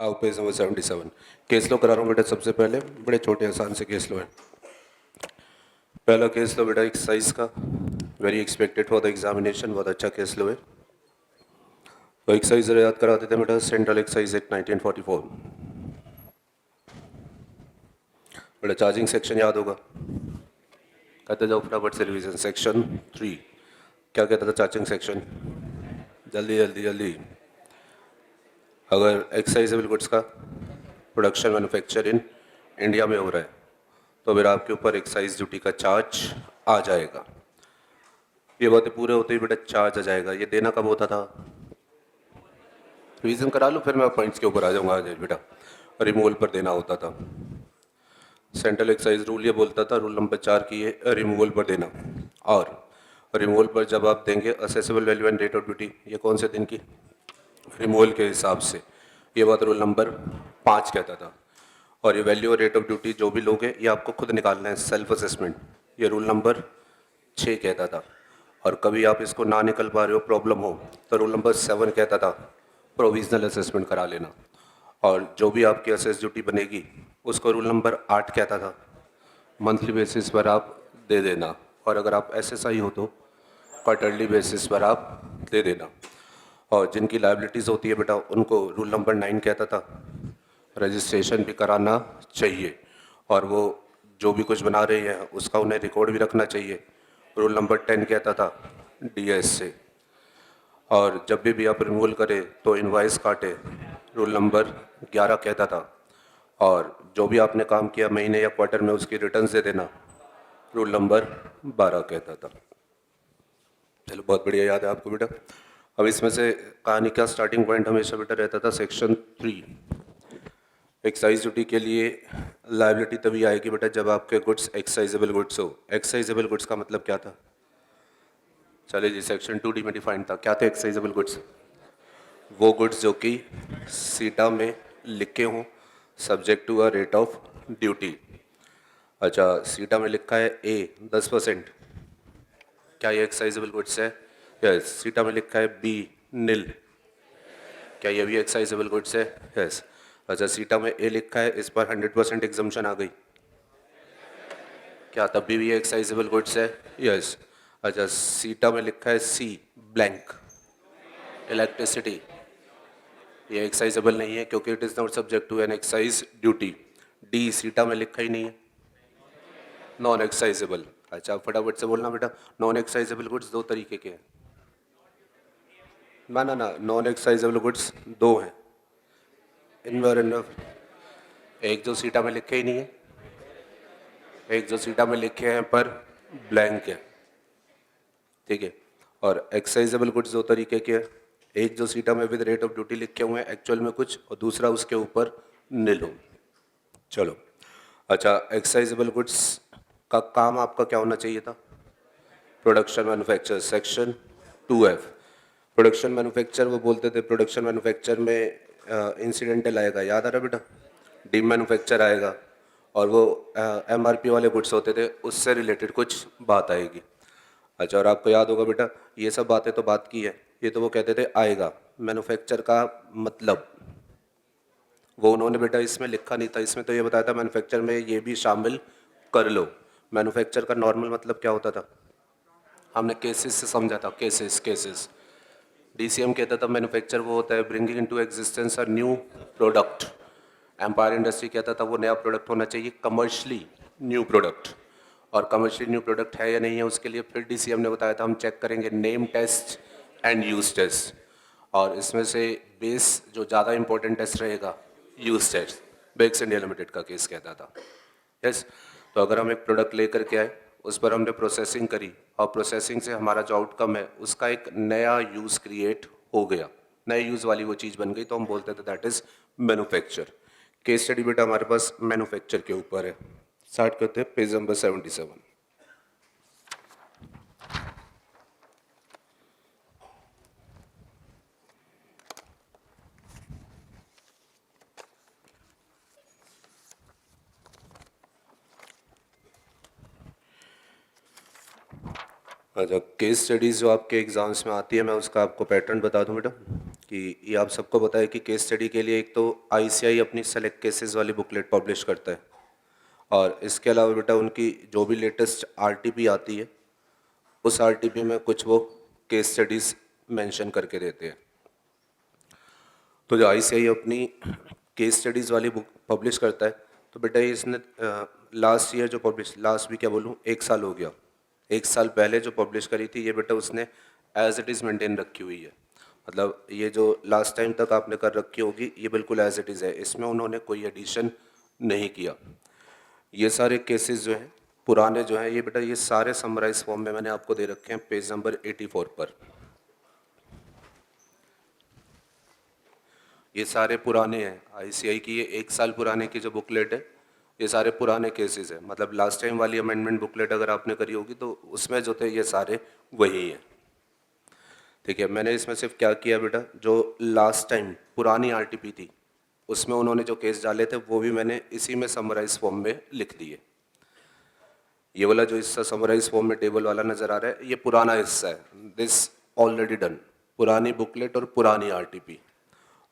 आओ page number 77 case लो करा रहा हूँ बेटा। सबसे पहले बड़े छोटे आसान से केस लो है। पहला केस लो बेटा एक्सरसाइज का, very expected for the examination, बहुत अच्छा केस लो है। तो एक्सरसाइज जरा याद करा देते हैं बेटा। Central exercise act 1944। बेटा चार्जिंग सेक्शन याद होगा, कहते जाओ फटाफट से रिवीजन। सेक्शन 3 क्या कहता था चार्जिंग सेक्शन? जल्दी जल्दी जल्दी। अगर एक्साइजेबल गुड्स का प्रोडक्शन मैन्युफैक्चर इन इंडिया में हो रहा है तो फिर आपके ऊपर एक्साइज ड्यूटी का चार्ज आ जाएगा। ये बातें पूरे होते ही बेटा चार्ज आ जाएगा। ये देना कब होता था? रिवीजन करा लो फिर मैं पॉइंट्स के ऊपर आ जाऊंगा आज बेटा। रिमूवल पर देना होता था। सेंट्रल एक्साइज रूल ये बोलता था, रूल नंबर 4 की है, रिमूवल पर देना। और रिमूवल पर जब आप देंगे accessible value and rate of duty, ये कौन से दिन की? रिमूवल के हिसाब से। ये बात रूल नंबर 5 कहता था। और ये वैल्यू और रेट ऑफ ड्यूटी जो भी लोगे ये आपको खुद निकालना है, सेल्फ असेसमेंट। ये रूल नंबर 6 कहता था। और कभी आप इसको ना निकल पा रहे हो, प्रॉब्लम हो, तो रूल नंबर 7 कहता था प्रोविजनल असेसमेंट करा लेना। और जो भी आपकी असेस ड्यूटी बनेगी उसको रूल नंबर 8 कहता था मंथली बेसिस पर आप दे देना। और अगर आप एसएसआई हो तो क्वार्टरली बेसिस पर आप दे देना। और जिनकी लाइबिलिटीज़ होती है बेटा उनको रूल नंबर 9 कहता था रजिस्ट्रेशन भी कराना चाहिए। और वो जो भी कुछ बना रहे हैं उसका उन्हें रिकॉर्ड भी रखना चाहिए। रूल नंबर 10 कहता था डीएस से। और जब भी आप रिमूवल करें तो इनवाइस काटे, रूल नंबर 11 कहता था। और जो भी आपने काम किया महीने या क्वार्टर में उसकी रिटर्न्स दे देना, रूल नंबर 12 कहता था। चलो बहुत बढ़िया याद है आपको बेटा। अब इसमें से कहानी का स्टार्टिंग पॉइंट हमेशा बेटा रहता था सेक्शन 3। एक्साइज ड्यूटी के लिए लायबिलिटी तभी आएगी बेटा जब आपके गुड्स एक्साइजेबल गुड्स हो। एक्साइजेबल गुड्स का मतलब क्या था? चलिए जी, सेक्शन 2D में डिफाइंड था। क्या थे एक्साइजेबल गुड्स? वो गुड्स जो कि सीटा में लिखे हों subject to a rate of duty. अच्छा, सीटा में लिखा है ए 10%, क्या ये एक्साइजेबल गुड्स है? यस। सीटा में लिखा है बी नील, क्या ये भी एक्साइजेबल गुड्स है? यस। अच्छा, सीटा में ए लिखा है, इस पर 100% एग्जम्पशन आ गई, क्या तब भी ये एक्साइजेबल गुड्स है? यस। अच्छा, सीटा में लिखा है सी ब्लैंक इलेक्ट्रिसिटी, ये एक्साइजेबल नहीं है क्योंकि it is not subject to an excise duty. The CETA में लिखा ही नहीं है, नॉन एक्साइजेबल। अच्छा फटाफट से बोलना बेटा, नॉन एक्साइजेबल गुड्स दो तरीके के हैं। ना नॉन एक्साइजेबल गुड्स दो हैं, इनवर इनफ। एक जो सीटा में लिखे ही नहीं है, एक जो सीटा में लिखे हैं पर ब्लैंक है, ठीक है। और एक्साइजेबल गुड्स दो तरीके के हैं, एक जो सीटा में विद रेट ऑफ ड्यूटी लिखे हुए हैं एक्चुअल में कुछ, और दूसरा उसके ऊपर नील हो। चलो अच्छा, एक्साइजेबल गुड्स का काम आपका क्या होना चाहिए था? Production manufacture, section 2F। Production manufacture वो बोलते थे, प्रोडक्शन मैन्युफैक्चर में इंसिडेंटल आएगा, याद आ रहा बेटा? डी मैन्युफैक्चर आएगा और वो MRP वाले गुड्स होते थे उससे रिलेटेड कुछ बात आएगी। अच्छा, और आपको याद होगा बेटा ये सब बातें तो बात की है, ये तो वो कहते थे आएगा। मैन्युफैक्चर का मतलब वो उन्होंने बेटा इसमें लिखा नहीं था, इसमें तो ये बताया था मैन्युफैक्चर में ये भी शामिल कर लो। मैन्युफैक्चर का नॉर्मल मतलब क्या होता था? हमने केसेस से समझा था, केसेस। DCM कहता था मैन्युफैक्चर वो होता है bringing into existence a new product. Empire industry कहता था वो नया प्रोडक्ट होना चाहिए, कमर्शियली न्यू प्रोडक्ट। और कमर्शियली न्यू प्रोडक्ट है या नहीं है उसके लिए फिर DCM ने बताया था हम चेक करेंगे name test and use test. और इसमें से बेस जो ज़्यादा इंपॉर्टेंट टेस्ट रहेगा use test, Bex India limited का केस कहता था। यस। तो अगर हम एक प्रोडक्ट लेकर के आए, उस पर हमने प्रोसेसिंग करी और प्रोसेसिंग से हमारा जो आउटकम है उसका एक नया यूज़ क्रिएट हो गया, नए यूज़ वाली वो चीज़ बन गई, तो हम बोलते थे that is manufacture. Case study बेटा हमारे पास मैन्युफैक्चर के ऊपर है। स्टार्ट करते हैं पेज नंबर 77। अच्छा, केस स्टडीज़ जो आपके एग्जाम्स में आती है मैं उसका आपको पैटर्न बता दूं बेटा कि ये आप सबको पता है कि केस स्टडी के लिए एक तो आईसीआई अपनी सेलेक्ट केसेस वाली बुकलेट पब्लिश करता है, और इसके अलावा बेटा उनकी जो भी लेटेस्ट आरटीपी आती है उस आरटीपी में कुछ वो केस स्टडीज़ मेंशन करके देते हैं। तो जो आईसीआई अपनी केस स्टडीज़ वाली बुक पब्लिश करता है, तो बेटा ये इसने लास्ट ईयर जो पब्लिश, लास्ट भी क्या बोलूँ, 1 साल हो गया, 1 साल पहले जो पब्लिश करी थी ये बेटा उसने एज इट इज़ मेंटेन रखी हुई है। मतलब ये जो लास्ट टाइम तक आपने कर रखी होगी ये बिल्कुल एज इट इज़ है, इसमें उन्होंने कोई एडिशन नहीं किया। ये सारे केसेस जो हैं पुराने जो हैं ये बेटा ये सारे समराइज फॉर्म में मैंने आपको दे रखे हैं पेज नंबर 84 पर। ये सारे पुराने हैं, आईसीआई की ये 1 साल पुराने की जो बुकलेट है ये सारे पुराने केसेस हैं। मतलब लास्ट टाइम वाली अमेंडमेंट बुकलेट अगर आपने करी होगी तो उसमें जो थे ये सारे वही हैं। ठीक है, मैंने इसमें सिर्फ क्या किया बेटा, जो लास्ट टाइम पुरानी आरटीपी थी उसमें उन्होंने जो केस डाले थे वो भी मैंने इसी में समराइज फॉर्म में लिख दिए। ये वाला जो हिस्सा समराइज फॉर्म में टेबल वाला नज़र आ रहा है ये पुराना हिस्सा है, दिस ऑलरेडी डन, पुरानी बुकलेट और पुरानी आरटीपी।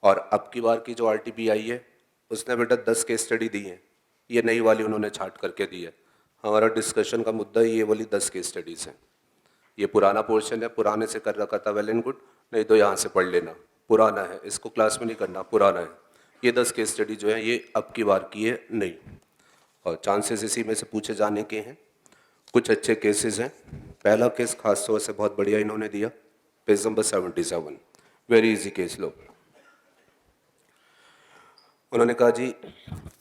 और अब की बार की जो आरटीपी आई है उसने बेटा 10 केस स्टडी दी है, ये नई वाली उन्होंने छांट करके दी है। हमारा डिस्कशन का मुद्दा ये वाली 10 केस स्टडीज़ हैं। ये पुराना पोर्शन है, पुराने से कर रखा था, वेल एंड गुड, नहीं तो यहाँ से पढ़ लेना, पुराना है, इसको क्लास में नहीं करना, पुराना है। ये 10 केस स्टडी जो है ये अब की बार की है नहीं, और चांसेस इसी में से पूछे जाने के हैं। कुछ अच्छे केसेस हैं। पहला केस खास तौर से बहुत बढ़िया इन्होंने दिया, page number 77, very easy case. लो, उन्होंने कहा जी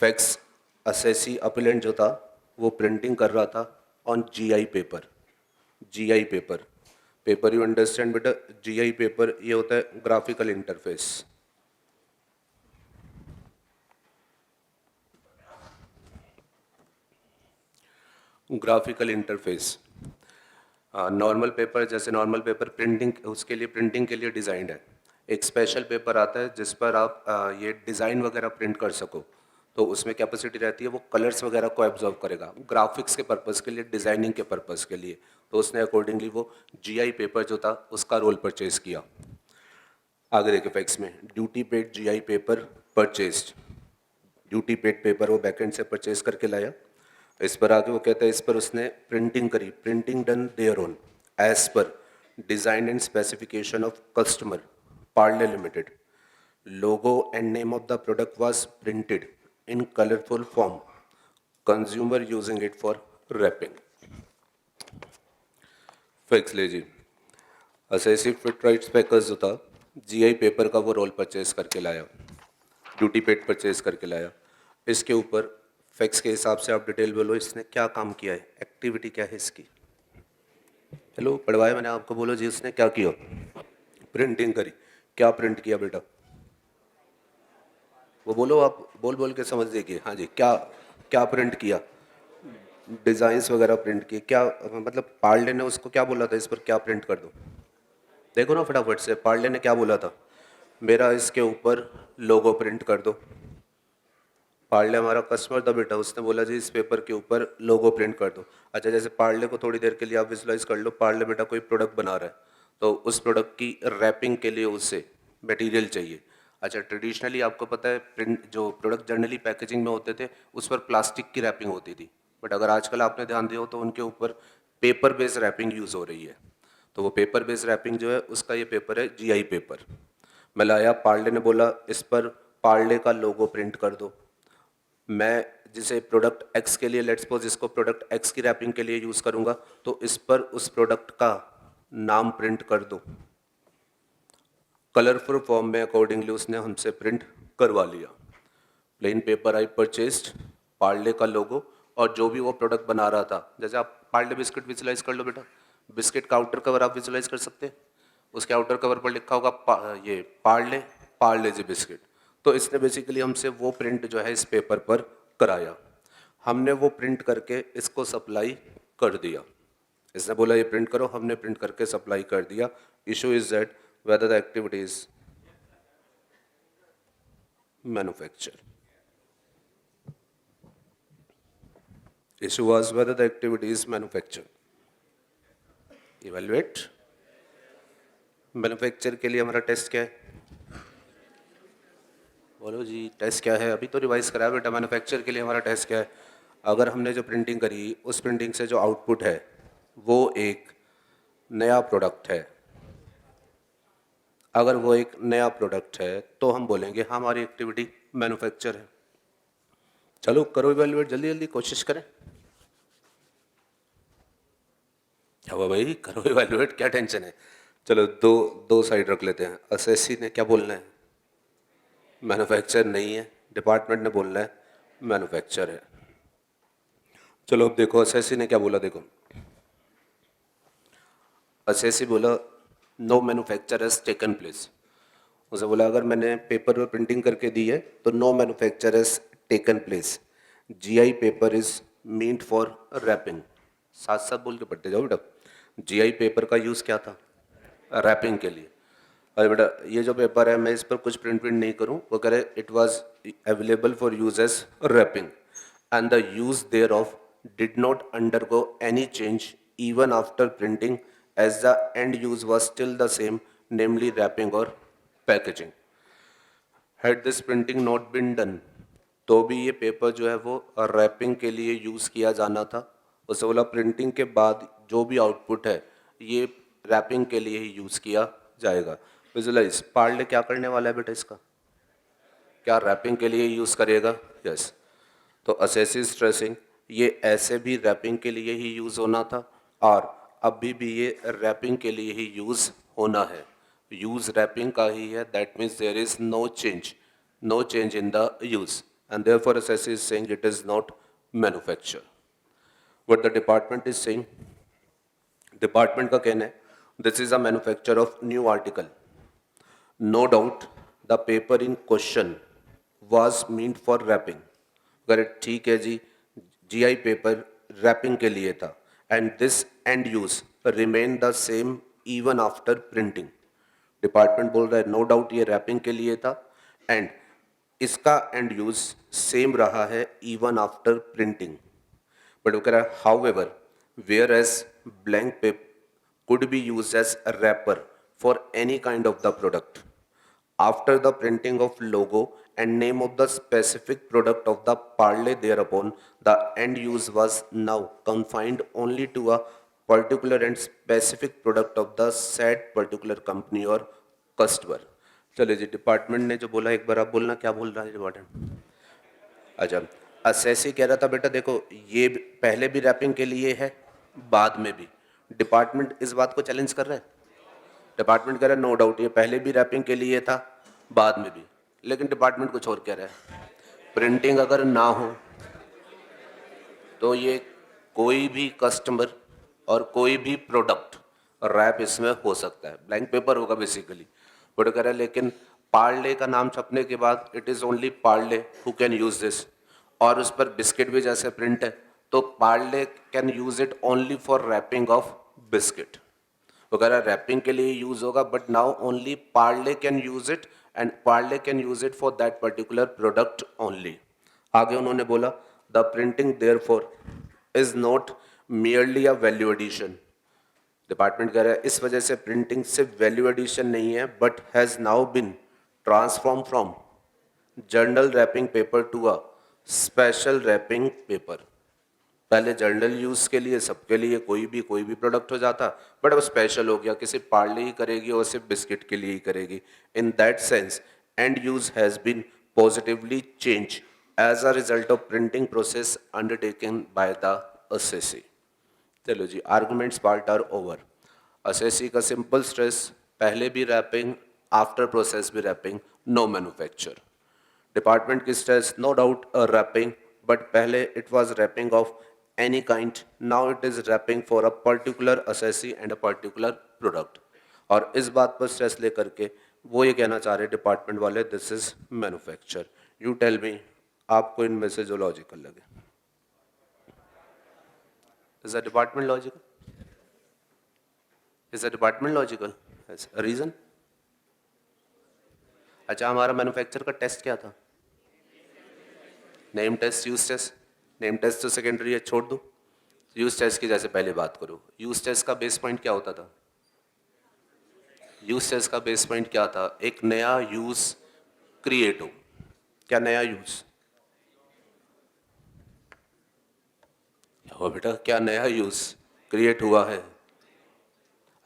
फैक्स असेसी अपीलेंट जो था वो प्रिंटिंग कर रहा था on GI paper. GI paper, paper you understand बेटा, जीआई पेपर ये होता है graphical interface. Graphical interface normal paper, जैसे नॉर्मल पेपर प्रिंटिंग, उसके लिए प्रिंटिंग के लिए डिज़ाइंड है। एक स्पेशल पेपर आता है जिस पर आप ये डिज़ाइन वगैरह प्रिंट कर सको, तो उसमें कैपेसिटी रहती है वो कलर्स वगैरह को एब्जॉर्व करेगा ग्राफिक्स के पर्पज़ के लिए, डिज़ाइनिंग के पर्पज़ के लिए। तो उसने अकॉर्डिंगली वो जीआई पेपर जो था उसका रोल परचेज़ किया। आगे देखिए फैक्स में, duty paid GI paper purchased, duty paid paper वो बैकएंड से परचेज करके लाया। इस पर आगे वो कहता है इस पर उसने प्रिंटिंग करी, printing done their own as per design and specification of customer Parle limited. Logo and name of the product was printed in colourful form, consumer using it for wrapping. Facts ले जी, असेसी फिट राइट्स पैकर्स जो था GI paper का वो role purchase करके लाया, duty paid purchase करके लाया। इसके ऊपर फैक्स के हिसाब से आप डिटेल बोलो, इसने क्या काम किया है, एक्टिविटी क्या है इसकी। हेलो पढ़वाया मैंने आपको, बोलो जी उसने क्या किया, प्रिंटिंग करी। क्या प्रिंट किया बेटा, वो बोलो, आप बोल बोल के समझ देखिए। हाँ जी, क्या क्या प्रिंट किया, डिज़ाइंस वगैरह प्रिंट किए। क्या मतलब पार्ले ने उसको क्या बोला था, इस पर क्या प्रिंट कर दो, देखो ना फटाफट से, पार्ले ने क्या बोला था, मेरा इसके ऊपर लोगो प्रिंट कर दो। पार्ले हमारा कस्टमर था बेटा, उसने बोला जी इस पेपर के ऊपर लोगो प्रिंट कर दो। अच्छा, जैसे पार्ले को थोड़ी देर के लिए आप विजुलाइज कर लो, पार्ले बेटा कोई प्रोडक्ट बना रहा है तो उस प्रोडक्ट की रैपिंग के लिए उसे मटेरियल चाहिए। अच्छा, ट्रेडिशनली आपको पता है प्रिंट जो प्रोडक्ट जनरली पैकेजिंग में होते थे उस पर प्लास्टिक की रैपिंग होती थी, बट अगर आजकल आपने ध्यान दिया हो तो उनके ऊपर पेपर बेस्ड रैपिंग यूज़ हो रही है। तो वो पेपर बेस्ड रैपिंग जो है उसका ये पेपर है जीआई पेपर। मैं लाया, पार्ले ने बोला इस पर पार्ले का लोगो प्रिंट कर दो। मैं जिसे प्रोडक्ट एक्स के लिए, लेट्स सपोज इसको प्रोडक्ट एक्स की रैपिंग के लिए यूज़ करूँगा तो इस पर उस प्रोडक्ट का नाम प्रिंट कर दो। कलरफुल फॉर्म में अकॉर्डिंगली उसने हमसे प्रिंट करवा लिया। प्लेन पेपर आई परचेस्ड, पार्ले का लोगो, और जो भी वो प्रोडक्ट बना रहा था, जैसे आप पार्ले बिस्किट विजुलाइज कर लो बेटा, बिस्किट का आउटर कवर आप विजुलाइज कर सकते हैं, उसके आउटर कवर पर लिखा होगा ये पार्ले, पार्ले जी बिस्किट। तो इसने बेसिकली हमसे वो प्रिंट जो है इस पेपर पर कराया, हमने वो प्रिंट करके इसको सप्लाई कर दिया। इसने बोला ये प्रिंट करो, हमने प्रिंट करके सप्लाई कर दिया। Issue is that whether the activity is manufacture, issue was whether the activity is manufactured. Evaluate. Manufacture के लिए हमारा टेस्ट क्या है, बोलो जी टेस्ट क्या है? अभी तो रिवाइज करा बेटा, मैन्युफैक्चर के लिए हमारा टेस्ट क्या है? अगर हमने जो प्रिंटिंग करी उस प्रिंटिंग से जो आउटपुट है वो एक नया प्रोडक्ट है, अगर वो एक नया प्रोडक्ट है तो हम बोलेंगे हमारी एक्टिविटी मैन्युफैक्चर है। चलो करो इवैल्यूएट, जल्दी जल्दी कोशिश करें। क्या हुआ भाई, करो इवैल्यूएट, क्या टेंशन है? चलो दो दो साइड रख लेते हैं। एसएससी ने क्या बोलना है? मैन्युफैक्चर नहीं है। डिपार्टमेंट ने बोलना है मैन्युफैक्चर है। चलो अब देखो एसएससी ने क्या बोला, देखो एसएससी बोला no manufacture has taken place. उसे बोला अगर मैंने पेपर पर प्रिंटिंग करके दी है तो no manufacture has taken place. GI paper is meant for wrapping. साथ साथ बोल के पढ़ते जाओ बेटा। जीआई पेपर का यूज़ क्या था? रैपिंग के लिए। अरे बेटा ये जो पेपर है मैं इस पर कुछ प्रिंट नहीं करूँ, वो कह रहे it was available for use as wrapping and the use there of did not undergo any change even after printing as the end use was still the same, namely wrapping और packaging. Had this printing not been done, तो भी ये paper जो है वो wrapping के लिए use किया जाना था। उसे बोला प्रिंटिंग के बाद जो भी आउटपुट है ये रैपिंग के लिए ही यूज़ किया जाएगा। विजुलाइज पार्ले क्या करने वाला है बेटा इसका? क्या रैपिंग के लिए यूज़ करेगा? यस। तो असेसिव स्ट्रेसिंग ये ऐसे भी रैपिंग के लिए ही यूज़ होना था और अभी भी ये रैपिंग के लिए ही यूज़ होना है। यूज़ रैपिंग का ही है, that means there is no change in the use and therefore assessor is saying it is not manufacture. What the department is saying, department का कहना है this is a manufacture of new article. No doubt the paper in question was meant for wrapping. अगर ठीक है जी, GI paper wrapping के लिए था and this and use remain the same even after printing. Department बोल रहा है no doubt ये रैपिंग के लिए था एंड इसका एंड यूज सेम रहा है इवन आफ्टर प्रिंटिंग। बट वो कह रहा है however whereas blank paper could be used as a wrapper for any kind of the product. After the printing of logo and name of the specific product of the parley thereupon, the end use was now confined only to a particular and specific product of the said particular company or customer. चलिए जी, department ने जो बोला एक बार आप बोलना, क्या बोल रहा है डिपार्टमेंट? अच्छा, असेसी कह रहा था बेटा देखो ये पहले भी रैपिंग के लिए है बाद में भी। डिपार्टमेंट इस बात को चैलेंज कर रहा है। डिपार्टमेंट कह रहा है नो डाउट ये पहले भी रैपिंग के लिए था बाद में भी, लेकिन डिपार्टमेंट कुछ और कह रहा है। प्रिंटिंग अगर ना हो तो ये कोई भी कस्टमर और कोई भी प्रोडक्ट रैप इसमें हो सकता है, ब्लैंक पेपर होगा बेसिकली। बट कह रहा है लेकिन पार्ले का नाम छपने के बाद it is only Parle who can use this, और उस पर बिस्किट भी जैसे प्रिंट है तो Parle can use it only for wrapping of biscuit. वो कह रहा है रैपिंग के लिए यूज़ होगा but now only Parle can use it and Parle can use it for that particular product only. आगे उन्होंने बोला the printing therefore is not merely a value addition. Department कह रहा है इस वजह से प्रिंटिंग सिर्फ वैल्यू एडिशन नहीं है but has now been transform from general wrapping paper to a special wrapping paper. पहले जर्नल यूज़ के लिए सबके लिए कोई भी प्रोडक्ट हो जाता, बट अब स्पेशल हो गया कि सिर्फ पार्ले ही करेगी और सिर्फ बिस्किट के लिए ही करेगी। In that sense end use has been positively change as a result of printing process undertaken by the assessee. चलो जी, arguments part are over. Assessee का सिंपल स्ट्रेस पहले भी रैपिंग आफ्टर प्रोसेस भी रैपिंग, नो मैन्युफैक्चर। डिपार्टमेंट की stress no doubt wrapping, but पहले it was wrapping of any kind, now it is wrapping for a particular assessee and a particular product. और इस बात पर stress लेकर के वो ये कहना चाह रहे डिपार्टमेंट वाले this is manufacture. You tell me आपको इनमें से जो लॉजिकल लगे। Is the department logical? Is the department logical? Reason? अच्छा, हमारा मैन्युफैक्चर का टेस्ट क्या था? Name test, use test. Name test तो सेकेंडरी है, छोड़ दो। यूज टेस्ट की जैसे पहले बात करो, यूज टेस्ट का बेस पॉइंट क्या होता था? यूज टेस्ट का बेस पॉइंट क्या था? एक नया यूज क्रिएट हो, क्या नया यूज? हो बेटा, क्या नया यूज क्रिएट हुआ है?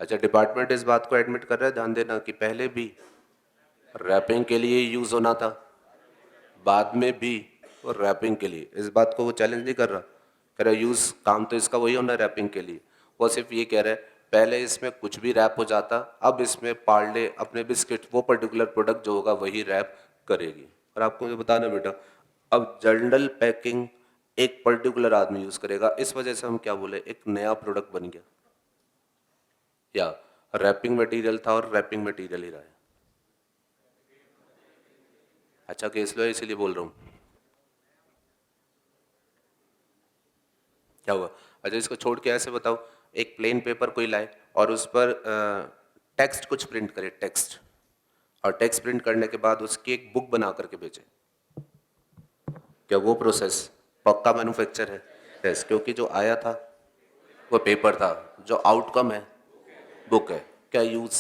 अच्छा, डिपार्टमेंट इस बात को एडमिट कर रहा है, ध्यान देना, कि पहले भी रैपिंग के लिए यूज होना था, बाद में भी और रैपिंग के लिए। इस बात को वो चैलेंज नहीं कर रहा, कह रहा यूज काम तो इसका वही होना रैपिंग के लिए। वो सिर्फ ये कह रहा है पहले इसमें कुछ भी रैप हो जाता, अब इसमें पार्ले अपने बिस्किट वो पर्टिकुलर प्रोडक्ट जो होगा वही रैप करेगी। और आपको मुझे बताना बेटा, अब जनरल पैकिंग एक पर्टिकुलर आदमी यूज करेगा, इस वजह से हम क्या बोले, एक नया प्रोडक्ट बन गया, या रैपिंग मटेरियल था और रैपिंग मटेरियल ही रहा है। अच्छा केस लो है, इसीलिए बोल रहा हूँ। क्या हुआ? अच्छा इसको छोड़ के ऐसे बताओ, एक प्लेन पेपर कोई लाए और उस पर टेक्स्ट कुछ प्रिंट करे, टेक्स्ट, और टेक्स्ट प्रिंट करने के बाद उसकी एक बुक बना करके बेचे, क्या वो प्रोसेस पक्का मैन्युफैक्चर है? यस, क्योंकि जो आया था वो पेपर था, जो आउटकम है बुक है। क्या यूज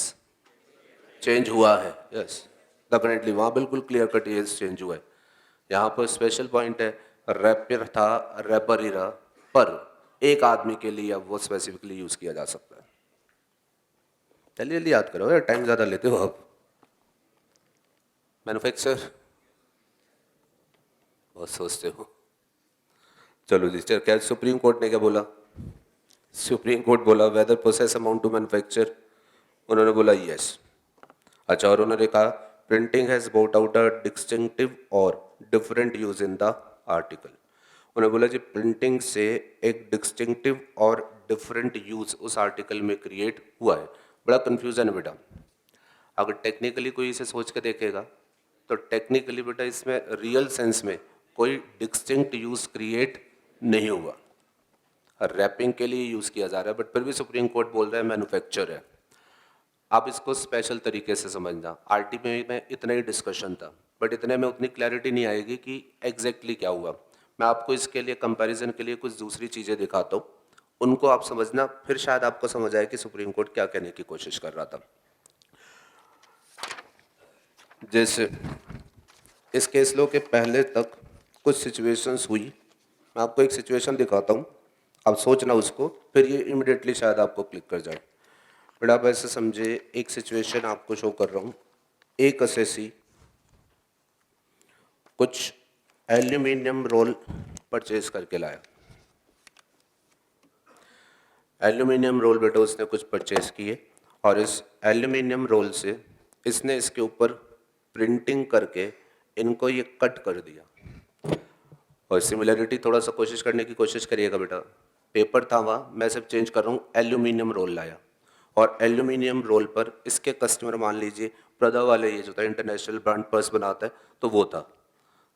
चेंज हुआ है? यस डेफिनेटली, वहाँ बिल्कुल क्लियर कट ये चेंज हुआ है। यहाँ पर स्पेशल पॉइंट है, रैपर था रैपर ही रहा, पर एक आदमी के लिए अब वो स्पेसिफिकली यूज किया जा सकता है। जल्दी जल्दी याद करो यार, टाइम ज़्यादा लेते हो आप। मैन्युफैक्चर बहुत सोचते हो। चलो जी, चल क्या सुप्रीम कोर्ट ने क्या बोला? सुप्रीम कोर्ट बोला whether process amount to manufacture, उन्होंने बोला यस। अच्छा, और उन्होंने कहा printing has bought out a distinctive और different use in the article. उन्होंने बोला जी प्रिंटिंग से एक डिस्टिंक्टिव और डिफरेंट यूज उस आर्टिकल में क्रिएट हुआ है। बड़ा कंफ्यूजन है बेटा, अगर टेक्निकली कोई इसे सोच के देखेगा तो टेक्निकली बेटा इसमें रियल सेंस में कोई डिस्टिंक्ट यूज क्रिएट नहीं हुआ, रैपिंग के लिए यूज किया जा रहा है, बट फिर भी सुप्रीम कोर्ट बोल रहा है मैन्युफैक्चर है। आप इसको स्पेशल तरीके से समझना, आरटीपी में इतना ही डिस्कशन था, बट इतने में उतनी क्लैरिटी नहीं आएगी कि एग्जैक्टली क्या हुआ। मैं आपको इसके लिए कंपैरिजन के लिए कुछ दूसरी चीज़ें दिखाता हूँ, उनको आप समझना, फिर शायद आपको समझ आए कि सुप्रीम कोर्ट क्या कहने की कोशिश कर रहा था। जैसे इस केस लो के पहले तक कुछ सिचुएशंस हुई, मैं आपको एक सिचुएशन दिखाता हूँ, आप सोचना उसको, फिर ये इमिडिएटली शायद आपको क्लिक कर जाए। फिर आप ऐसे समझे, एक सिचुएशन आपको शो कर रहा हूँ, एक असेसी कुछ एल्यूमिनियम रोल परचेज करके लाया। एल्यूमिनियम रोल बेटा उसने कुछ परचेज किए, और इस एल्यूमिनियम रोल से इसने इसके ऊपर प्रिंटिंग करके इनको ये कट कर दिया। और सिमिलरिटी थोड़ा सा कोशिश करने की कोशिश करिएगा बेटा, पेपर था वहाँ, मैं सिर्फ चेंज कर रहा हूँ, एल्यूमिनियम रोल लाया, और एल्यूमिनियम रोल पर इसके कस्टमर मान लीजिए प्रदा वाले, ये जो था इंटरनेशनल ब्रांड पर्स बनाता है तो वो था,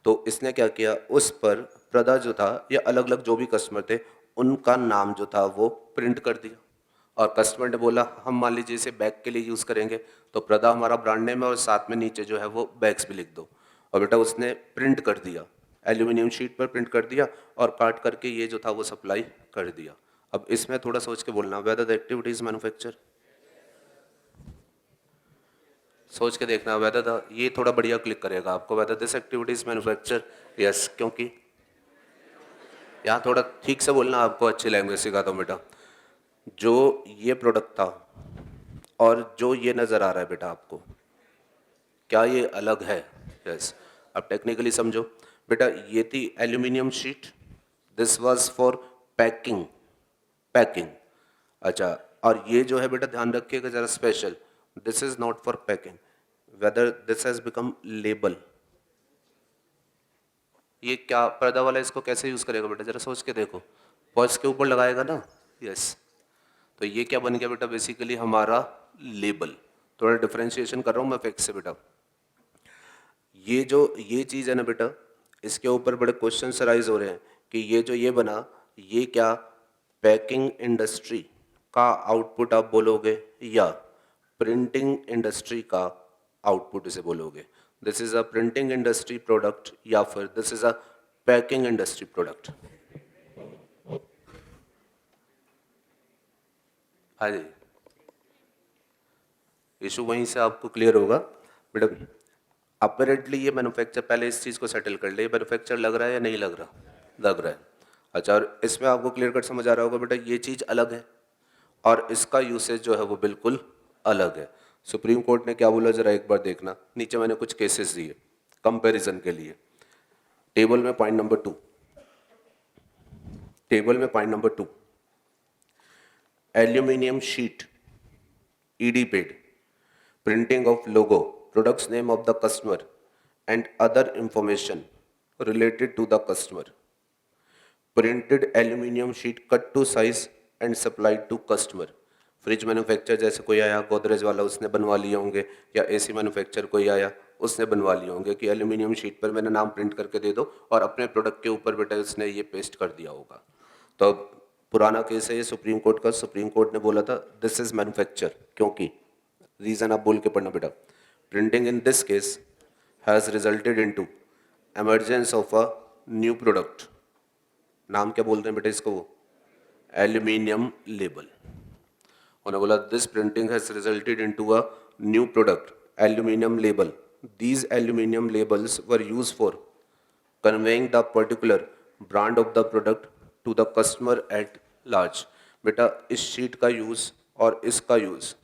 तो इसने क्या किया, उस पर प्रदा जो था या अलग अलग जो भी कस्टमर थे उनका नाम जो था वो प्रिंट कर दिया। और कस्टमर ने बोला हम मान लीजिए इसे बैग के लिए यूज़ करेंगे, तो प्रदा हमारा ब्रांड नेम है और साथ में नीचे जो है वो बैग्स भी लिख दो। और बेटा उसने प्रिंट कर दिया, एल्यूमिनियम शीट पर प्रिंट कर दिया और काट करके ये जो था वो सप्लाई कर दिया। अब इसमें थोड़ा सोच के बोलना, whether the activity is manufacture, सोच के देखना, वेदर द, ये थोड़ा बढ़िया क्लिक करेगा आपको, whether this activity is manufacture, yes, क्योंकि यहाँ थोड़ा ठीक से बोलना, आपको अच्छी लैंग्वेज सिखाता हूँ बेटा। जो ये प्रोडक्ट था और जो ये नज़र आ रहा है बेटा आपको, क्या ये अलग है? यस, अब टेक्निकली समझो बेटा, ये थी aluminium sheet, this was for packing, packing. अच्छा, और ये जो है बेटा ध्यान रखिएगा ज़रा special, this is not for packing, whether this has become label. ये क्या पर्दा वाला इसको कैसे यूज़ करेगा बेटा, ज़रा सोच के देखो, पर्स के ऊपर लगाएगा ना, यस, तो ये क्या बन गया बेटा, बेसिकली हमारा लेबल। थोड़ा डिफरेंशिएशन कर रहा हूँ मैं फैक्ट से बेटा। ये जो ये चीज़ है ना बेटा, इसके ऊपर बड़े क्वेश्चन राइज हो रहे हैं कि ये जो ये बना, ये क्या पैकिंग इंडस्ट्री का आउटपुट आप बोलोगे या प्रिंटिंग इंडस्ट्री का आउटपुट इसे बोलोगे? This is a printing industry product या फिर this is a packing industry product? हाँ जी, इशू वहीं से आपको क्लियर होगा बेटा। अपेरेंटली ये मैन्युफैक्चर, पहले इस चीज़ को सेटल कर ले, ये मैन्युफैक्चर लग रहा है या नहीं लग रहा? लग रहा है। अच्छा, और इसमें आपको क्लियर कट समझ आ रहा होगा बेटा, ये चीज़ अलग है और इसका यूसेज जो है वो बिल्कुल अलग है। सुप्रीम कोर्ट ने क्या बोला जरा एक बार देखना, नीचे मैंने कुछ केसेस दिए कंपैरिजन के लिए। टेबल में पॉइंट नंबर 2, टेबल में point number 2, aluminium sheet, ED paid, printing of logo, products name of the customer and other information related to the customer, printed aluminum sheet cut to size and supplied to customer। Fridge manufacture जैसे कोई आया गोदरेज वाला, उसने बनवा लिए होंगे, या AC manufacture कोई आया उसने बनवा लिए होंगे कि एल्यूमिनियम शीट पर मैंने नाम प्रिंट करके दे दो और अपने प्रोडक्ट के ऊपर बेटा उसने ये पेस्ट कर दिया होगा। तो अब पुराना केस है ये सुप्रीम कोर्ट का, सुप्रीम कोर्ट ने बोला था दिस इज मैन्युफैक्चर, क्योंकि रीजन आप बोल के पढ़ना बेटा, printing in this case has resulted into emergence of a new product. नाम क्या बोलते हैं बेटा इसको, वो एल्यूमिनियम लेबल। उन्होंने बोला this printing has resulted into a new product aluminium label, these aluminium labels were use for conveying the particular brand of the product to the customer at large. बेटा इस शीट का use और इसका use,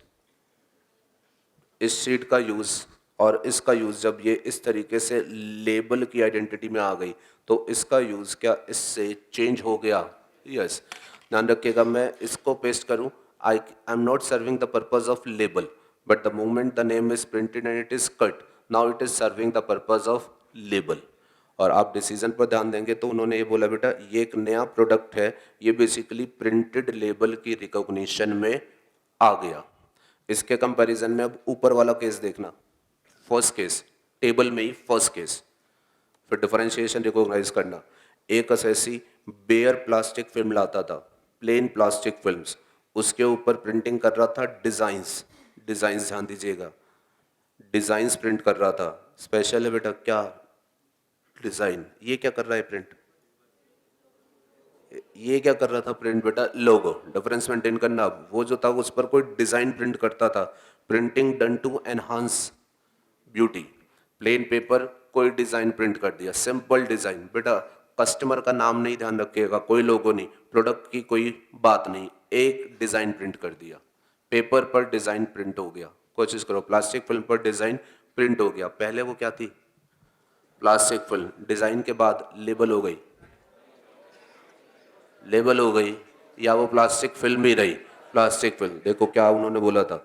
इस sheet का use और इसका use जब ये इस तरीके से लेबल की आइडेंटिटी में आ गई तो इसका यूज़ क्या इससे चेंज हो गया? यस, ध्यान रखिएगा, मैं इसको पेस्ट करूं, I am not serving the purpose of label, but the moment the name is printed and it is cut, now it is serving the purpose of label. और आप डिसीजन पर ध्यान देंगे तो उन्होंने ये बोला बेटा ये एक नया प्रोडक्ट है, ये बेसिकली प्रिंटेड लेबल की रिकॉग्निशन में आ गया। इसके कंपैरिजन में अब ऊपर वाला केस देखना, फर्स्ट केस, टेबल में ही फर्स्ट केस, फिर डिफरेंशिएशन रिकॉग्नाइज करना। एक असैसी बेयर प्लास्टिक फिल्म लाता था, प्लेन प्लास्टिक फिल्म्स, उसके ऊपर प्रिंटिंग कर रहा था डिजाइंस, डिजाइंस ध्यान दीजिएगा, डिजाइंस प्रिंट कर रहा था। स्पेशल है बेटा क्या डिजाइन, ये क्या कर रहा है प्रिंट, ये क्या कर रहा था प्रिंट बेटा, लोगो। डिफरेंस मेंटेन करना, वो जो था उस पर कोई डिजाइन प्रिंट करता था, printing done to enhance beauty. Plain paper कोई डिजाइन प्रिंट कर दिया, सिंपल डिजाइन बेटा, कस्टमर का नाम नहीं, ध्यान रखिएगा, कोई लोगो नहीं, प्रोडक्ट की कोई बात नहीं, एक डिजाइन प्रिंट कर दिया, पेपर पर डिजाइन प्रिंट हो गया। कोशिश करो, प्लास्टिक फिल्म पर डिजाइन प्रिंट हो गया, पहले वो क्या थी प्लास्टिक फिल्म, डिजाइन के बाद लेबल हो गई, लेबल हो गई, या वो प्लास्टिक फिल्म ही रही प्लास्टिक फिल्म। देखो क्या उन्होंने बोला था,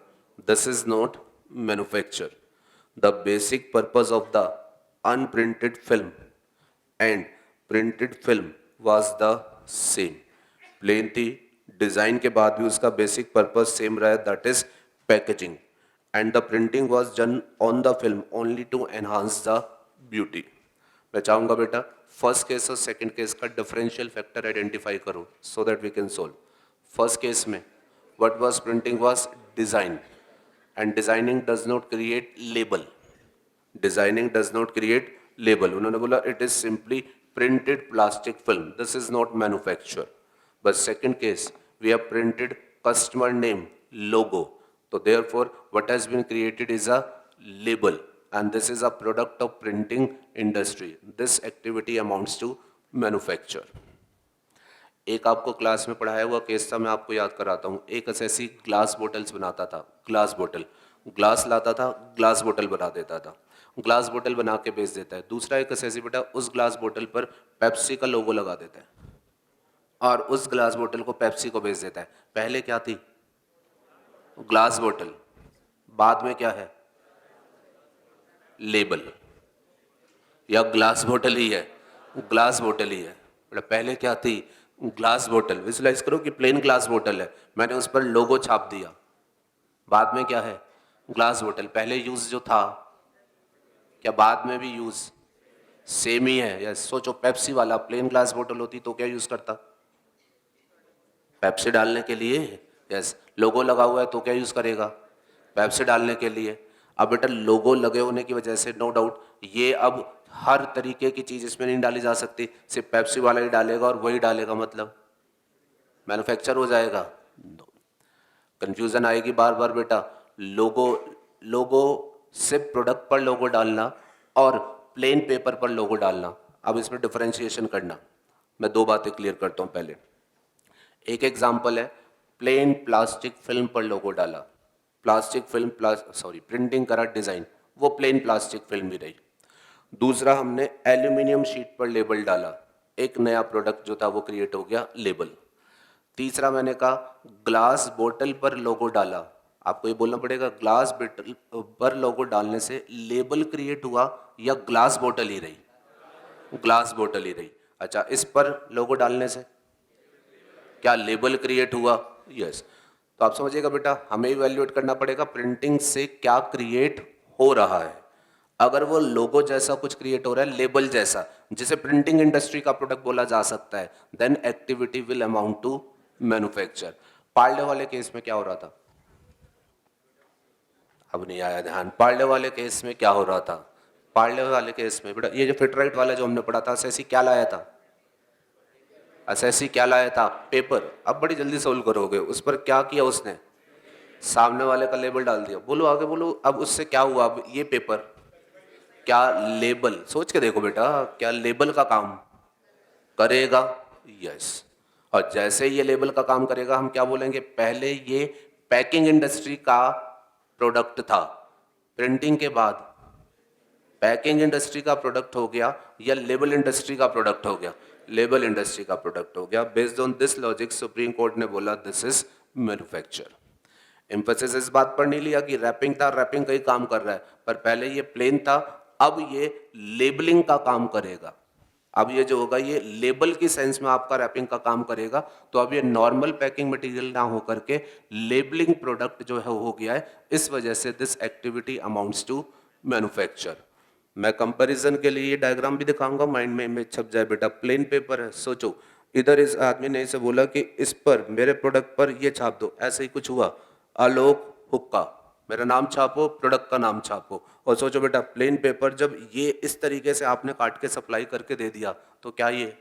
this is not manufacture, the basic purpose of the unprinted film and printed film was the same. Plain थी, डिजाइन के बाद भी उसका बेसिक पर्पज सेम रहा है, that is packaging, and the printing was done on the film only to enhance the beauty. मैं चाहूंगा बेटा फर्स्ट केस और सेकंड केस का डिफरेंशियल फैक्टर आइडेंटिफाई करो so that we can solve. First case में what was printing was design, and designing does not create label, designing does not create label. उन्होंने बोला it is simply printed plastic film, this is not manufacture. But second case we have printed customer name logo, तो therefore what has been created is a label and this is a product of printing industry, this activity amounts to manufacture। एक आपको class में पढ़ाया हुआ case था, मैं आपको याद कराता हूँ। एक ऐसी ग्लास बोटल्स बनाता था, ग्लास बोतल, ग्लास लाता था, ग्लास बोतल बना देता था, ग्लास बोतल बना के बेच देता है। दूसरा एक ऐसी बेटा उस ग्लास बोतल पर पेप्सी का लोगो लगा देता है और उस ग्लास बोतल को पेप्सी को बेच देता है। पहले क्या थी ग्लास बोतल, बाद में क्या है लेबल, या ग्लास बोतल ही है, ग्लास बोतल ही है। मतलब पहले क्या थी ग्लास बोतल, विजुलाइज करो कि प्लेन ग्लास बोतल है, मैंने उस पर लोगो छाप दिया, बाद में क्या है ग्लास बोतल। पहले यूज जो था क्या बाद में भी यूज सेम ही है? या सोचो पेप्सी वाला प्लेन ग्लास बोतल होती तो क्या यूज करता, पेप्सी डालने के लिए। यस, लोगो लगा हुआ है तो क्या यूज करेगा, पेप्सी डालने के लिए। अब बेटा लोगो लगे होने की वजह से नो डाउट ये अब हर तरीके की चीज इसमें नहीं डाली जा सकती, सिर्फ पेप्सी वाला ही डालेगा और वही डालेगा, मतलब मैन्युफैक्चर हो जाएगा। कंफ्यूजन आएगी बार बार बेटा। लोगो, लोगो सिर्फ प्रोडक्ट पर लोगो डालना और प्लेन पेपर पर लोगो डालना। अब इसमें डिफरेंशिएशन करना, मैं दो बातें क्लियर करता हूँ पहले। एक एग्जाम्पल है, प्लेन प्लास्टिक फिल्म पर लोगो डाला, प्लास्टिक फिल्म प्रिंटिंग करा डिजाइन, वो प्लेन प्लास्टिक फिल्म भी रही। दूसरा, हमने एल्यूमिनियम शीट पर लेबल डाला, एक नया प्रोडक्ट जो था वो क्रिएट हो गया, लेबल। तीसरा मैंने कहा ग्लास बोतल पर लोगो डाला, आपको ये बोलना पड़ेगा ग्लास बोतल पर लोगो डालने से लेबल क्रिएट हुआ या ग्लास बोतल ही रही, ग्लास बोतल ही रही। अच्छा, इस पर लोगो डालने से क्या लेबल क्रिएट हुआ? यस। तो आप समझिएगा बेटा, हमें इवैल्यूएट करना पड़ेगा प्रिंटिंग से क्या क्रिएट हो रहा है। अगर वो लोगो जैसा कुछ क्रिएट हो रहा है, लेबल जैसा, जिसे प्रिंटिंग इंडस्ट्री का प्रोडक्ट बोला जा सकता है, then activity will amount to manufacture. Parle वाले केस में क्या हो रहा था? अब नहीं आया ध्यान। पार्ले वाले केस में क्या हो रहा था? पार्ले वाले केस में बेटा, ये जो फिटराइट वाला जो हमने पढ़ा था, एसएससी क्या लाया था? एसएससी क्या लाया था? पेपर। अब बड़ी जल्दी सोल्व करोगे। उस पर क्या किया उसने? सामने वाले का लेबल डाल दिया। बोलो आगे बोलो। अब उससे क्या हुआ? अब ये पेपर क्या लेबल, सोच के देखो बेटा, क्या लेबल का काम करेगा? यस। और जैसे ये लेबल का काम करेगा, हम क्या बोलेंगे? पहले ये पैकिंग इंडस्ट्री का प्रोडक्ट था, प्रिंटिंग के बाद पैकिंग इंडस्ट्री का प्रोडक्ट हो गया या लेबल इंडस्ट्री का प्रोडक्ट हो गया? लेबल इंडस्ट्री का प्रोडक्ट हो गया। Based on this logic supreme court ने बोला दिस इज मैन्युफैक्चर। एम्फेसिस इस बात पर नहीं लिया कि रैपिंग था, रैपिंग का ही काम कर रहा है, पर पहले ये प्लेन था, अब ये लेबलिंग का काम करेगा। अब ये जो होगा ये लेबल की सेंस में आपका रैपिंग का काम करेगा। तो अब ये नॉर्मल पैकिंग मटेरियल ना हो करके लेबलिंग प्रोडक्ट जो है हो गया है। इस वजह से this activity amounts to manufacture. मैं कंपैरिजन के लिए ये डायग्राम भी दिखाऊंगा, माइंड में इमेज छप जाए बेटा। प्लेन पेपर है, सोचो इधर इस आदमी ने इसे बोला कि इस पर मेरे प्रोडक्ट पर ये छाप दो, ऐसे ही कुछ हुआ, आलोक हुक्का, मेरा नाम छापो, प्रोडक्ट का नाम छापो। और सोचो बेटा, प्लेन पेपर जब ये इस तरीके से आपने काट के सप्लाई करके दे दिया, तो क्या ये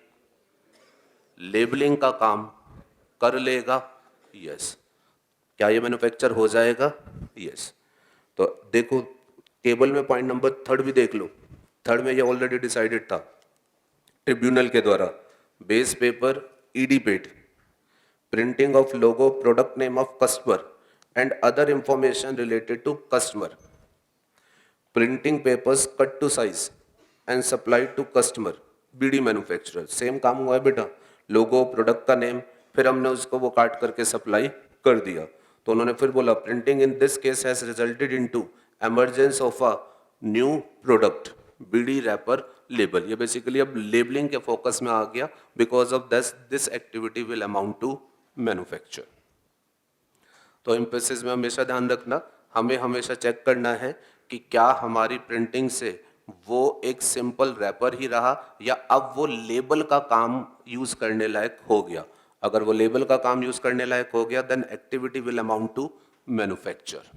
लेबलिंग का काम कर लेगा? यस। क्या ये मैन्युफैक्चर हो जाएगा? यस। तो देखो टेबल में पॉइंट नंबर थर्ड भी देख लो। थर्ड में ये ऑलरेडी डिसाइडेड था ट्रिब्यूनल के द्वारा। Base paper, ED paid, printing of logo, product name of customer and other information related to customer, printing papers cut to size and supplied to customer, beedi manufacturer. Same काम हुआ है बेटा, लोगो, product का name, फिर हमने उसको वो काट करके सप्लाई कर दिया। तो उन्होंने फिर बोला printing in this case has resulted into emergence of a new product, beedi wrapper label. ये बेसिकली अब लेबलिंग के फोकस में आ गया, because of this activity will amount to manufacture. तो एम्फेसिस में हमेशा ध्यान रखना, हमें हमेशा चेक करना है कि क्या हमारी प्रिंटिंग से वो एक सिंपल रैपर ही रहा या अब वो लेबल का काम यूज करने लायक हो गया। अगर वो लेबल का काम यूज करने लायक हो गया, then activity will amount to manufacture.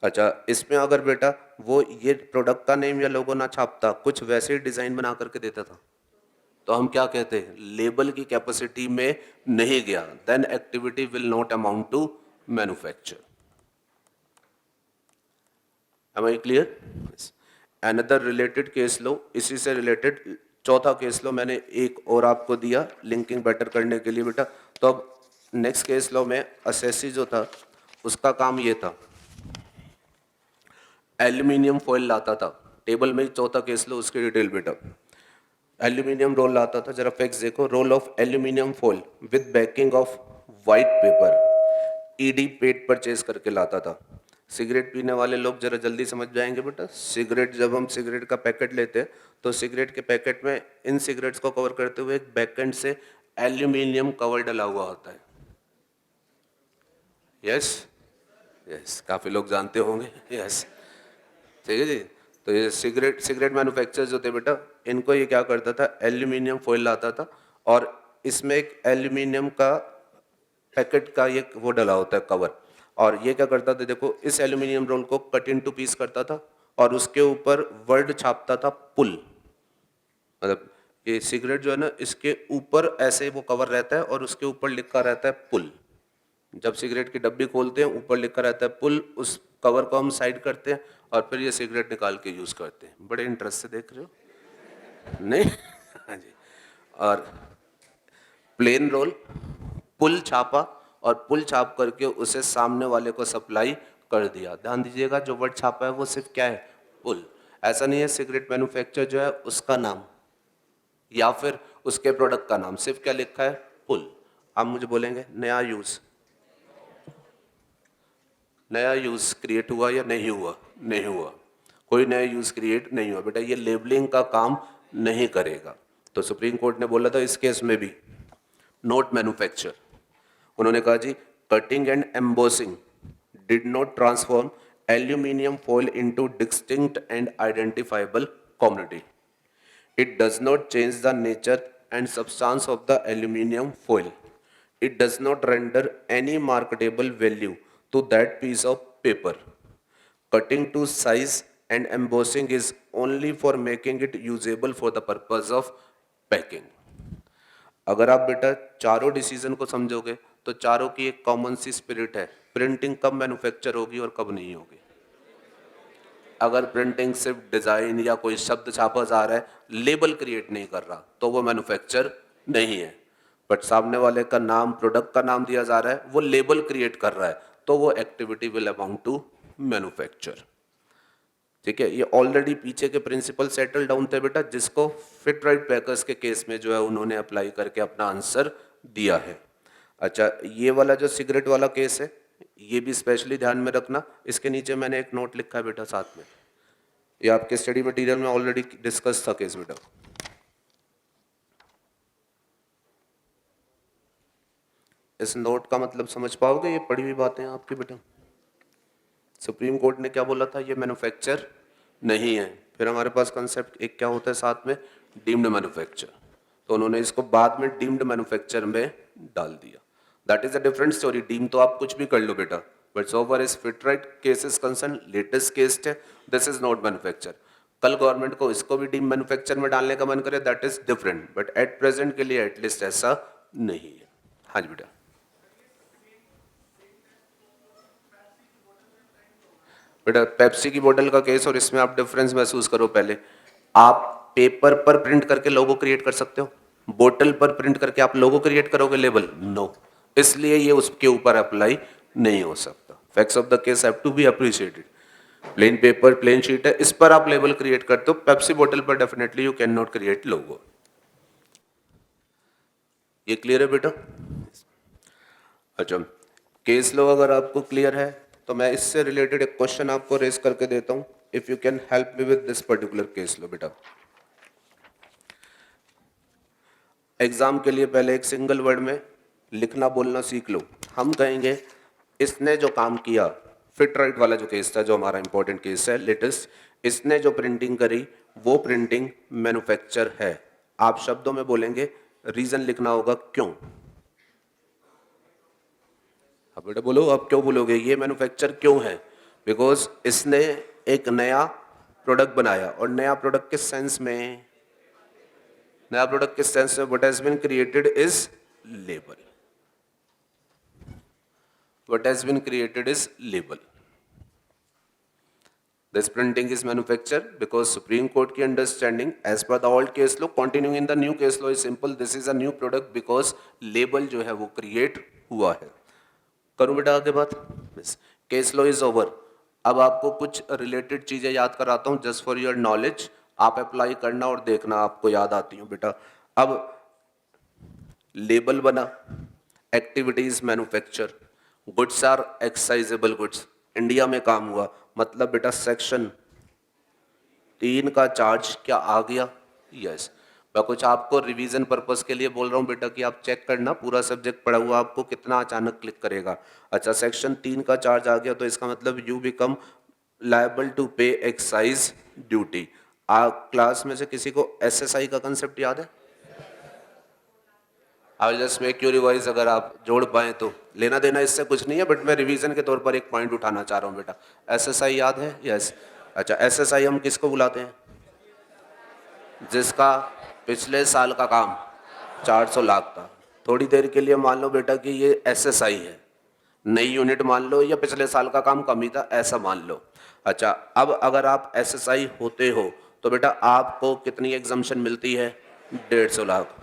अच्छा, इसमें अगर बेटा वो ये प्रोडक्ट का नेम या लोगो ना छापता, कुछ वैसे ही डिजाइन बना करके देता था, तो हम क्या कहते हैं? लेबल की कैपेसिटी में नहीं गया, then activity will not amount to manufacture. Am I clear? Yes. Another related case लो, इसी से रिलेटेड चौथा केस लो, मैंने एक और आपको दिया लिंकिंग बेटर करने के लिए बेटा। तो अब नेक्स्ट केस लो में एसएससी जो था उसका काम ये था, एल्यूमिनियम फॉइल लाता था। टेबल में चौथा केस लो, उसकी डिटेल बेटा। एल्यूमिनियम रोल लाता था, जरा फैक्ट्स देखो। Role of aluminium foil with backing of white paper, ED paid purchase करके लाता था। सिगरेट पीने वाले लोग जरा जल्दी समझ जाएंगे बेटा। सिगरेट, जब हम सिगरेट का पैकेट लेते हैं तो सिगरेट के पैकेट में इन सिगरेट्स को कवर करते हुए एक बैकेंड से एल्यूमिनियम कवर डला हुआ होता है। यस यस, काफी लोग जानते होंगे। यस, ठीक है जी। तो ये सिगरेट मैन्युफैक्चरर्स जो थे बेटा, इनको ये क्या करता था, एल्यूमिनियम फॉइल लाता था और इसमें एक एल्यूमिनियम का पैकेट का ये वो डला होता है कवर। और ये क्या करता था, देखो इस एल्यूमिनियम रोल को कट इनटू पीस करता था और उसके ऊपर वर्ड छापता था पुल। मतलब ये सिगरेट जो है ना, इसके ऊपर ऐसे वो कवर रहता है और उसके ऊपर लिखा रहता है पुल। जब सिगरेट की डब्बी खोलते हैं ऊपर लिखा रहता है पुल, उस कवर को हम साइड करते हैं और फिर ये सिगरेट निकाल के यूज़ करते हैं। बड़े इंटरेस्ट से देख रहे हो नहीं? हाँ जी। और प्लेन रोल, पुल छापा और पुल छाप करके उसे सामने वाले को सप्लाई कर दिया। ध्यान दीजिएगा, जो वर्ड छापा है वो सिर्फ क्या है? पुल। ऐसा नहीं है सिगरेट मैन्युफैक्चर जो है उसका नाम या फिर उसके प्रोडक्ट का नाम, सिर्फ क्या लिखा है? पुल। आप मुझे बोलेंगे नया यूज, नया यूज क्रिएट हुआ या नहीं हुआ? नहीं हुआ, कोई नया यूज क्रिएट नहीं हुआ। बेटा ये लेबलिंग का काम नहीं करेगा। तो सुप्रीम कोर्ट ने बोला था इस केस में भी नोट मैन्युफैक्चर, उन्होंने कहा जी cutting and embossing did not transform aluminium foil into distinct and identifiable community. It does not change the nature and substance of the aluminium foil. It does not render any marketable value to that piece of paper. Cutting to size and embossing is only for making it usable for the purpose of packing. अगर आप बेटा चारों decision को समझोगे तो चारों की एक कॉमन सी स्पिरिट है, प्रिंटिंग कब मैन्युफैक्चर होगी और कब नहीं होगी। अगर प्रिंटिंग सिर्फ डिजाइन या कोई शब्द छापा जा रहा है, लेबल क्रिएट नहीं कर रहा, तो वो मैन्युफैक्चर नहीं है। बट सामने वाले का नाम, प्रोडक्ट का नाम दिया जा रहा है, वो लेबल क्रिएट कर रहा है, तो वो activity will amount to manufacture. ठीक है, ये ऑलरेडी पीछे के प्रिंसिपल सेटल डाउन थे बेटा, जिसको फिट राइट पैकर्स के केस में जो है उन्होंने अप्लाई करके अपना आंसर दिया है। अच्छा, ये वाला जो सिगरेट वाला केस है ये भी स्पेशली ध्यान में रखना। इसके नीचे मैंने एक नोट लिखा है बेटा साथ में, ये आपके स्टडी मटेरियल में ऑलरेडी डिस्कस था केस बेटा। इस नोट का मतलब समझ पाओगे, ये पढ़ी हुई बातें हैं आपकी बेटा। सुप्रीम कोर्ट ने क्या बोला था? ये मैन्युफैक्चर नहीं है। फिर हमारे पास कंसेप्ट एक क्या होता है साथ में? Deemed manufacture. तो उन्होंने इसको बाद में डीम्ड मैन्युफैक्चर में डाल दिया। That is a different story. Deem तो आप कुछ भी कर लो बेटा, but so far as Fit Rite case is concern, latest case है, दिस इज नॉट मैन्युफैक्चर। कल गवर्नमेंट को इसको भी डीम मैन्युफैक्चर में डालने का मन करे, that is different, but at present के लिए एटलीस्ट ऐसा नहीं है। हाँ जी बेटा। बेटा पेप्सी की बोतल का केस और इसमें आप डिफरेंस महसूस करो। पहले आप पेपर पर प्रिंट करके लोगो क्रिएट कर सकते हो, बोतल पर प्रिंट करके आप लोगो क्रिएट करोगे लेबल? नो, इसलिए ये उसके ऊपर अप्लाई नहीं हो सकता। Facts of the case have to be appreciated. Plain paper, plain sheet है, इस पर आप लेबल क्रिएट करते हो, पेप्सी बोतल पर definitely you can not create logo. ये क्लियर है बेटा? अच्छा, केस लो अगर आपको क्लियर है तो मैं इससे रिलेटेड एक क्वेश्चन आपको रेज करके देता हूं, if you can help me with this particular case लो बेटा। एग्जाम के लिए पहले एक सिंगल वर्ड में लिखना बोलना सीख लो। हम कहेंगे इसने जो काम किया, फिट राइट वाला जो केस था, जो हमारा इंपॉर्टेंट केस है लेटेस्ट, इसने जो प्रिंटिंग करी वो प्रिंटिंग मैन्युफैक्चर है। आप शब्दों में बोलेंगे, रीजन लिखना होगा क्यों। अब बेटा बोलो, आप क्यों बोलोगे ये मैन्युफैक्चर क्यों है? बिकॉज इसने एक नया प्रोडक्ट बनाया, और नया प्रोडक्ट किस सेंस में? नया प्रोडक्ट किस सेंस में? What has been created is label. What has been created is label. This printing is manufactured because Supreme Court की understanding as per the old case law, continuing in the new case law is simple. This is a new product because label जो है वो create हुआ है। करूँ बेटा आगे बात? Case law is over. अब आपको कुछ रिलेटेड चीजें याद कराता हूँ जस्ट फॉर योर नॉलेज, आप अप्लाई करना और देखना आपको याद आती हूँ बेटा। अब लेबल बना, activities manufacture, goods are excisable goods, India में काम हुआ, मतलब बेटा सेक्शन 3 का चार्ज क्या आ गया? यस। मैं कुछ आपको रिवीजन पर्पस के लिए बोल रहा हूँ बेटा कि आप चेक करना, पूरा सब्जेक्ट पढ़ा हुआ आपको कितना अचानक क्लिक करेगा। अच्छा, सेक्शन 3 का चार्ज आ गया तो इसका मतलब यू बिकम लायबल टू पे एक्साइज ड्यूटी। क्लास में से किसी को एसएसआई का कंसेप्ट याद है? I just make you revise, अगर आप जोड़ पाए तो। लेना देना इससे कुछ नहीं है, बट मैं रिवीजन के तौर पर एक पॉइंट उठाना चाह रहा हूँ बेटा। एसएसआई याद है? यस। अच्छा, एसएसआई हम किसको बुलाते हैं? जिसका पिछले साल का काम 400 लाख था। थोड़ी देर के लिए मान लो बेटा कि ये एसएसआई है, नई यूनिट मान लो या पिछले साल का काम कम ही था, ऐसा मान लो। अच्छा, अब अगर आप एसएसआई होते हो तो बेटा आपको कितनी एग्जम्पशन मिलती है? 150 लाख।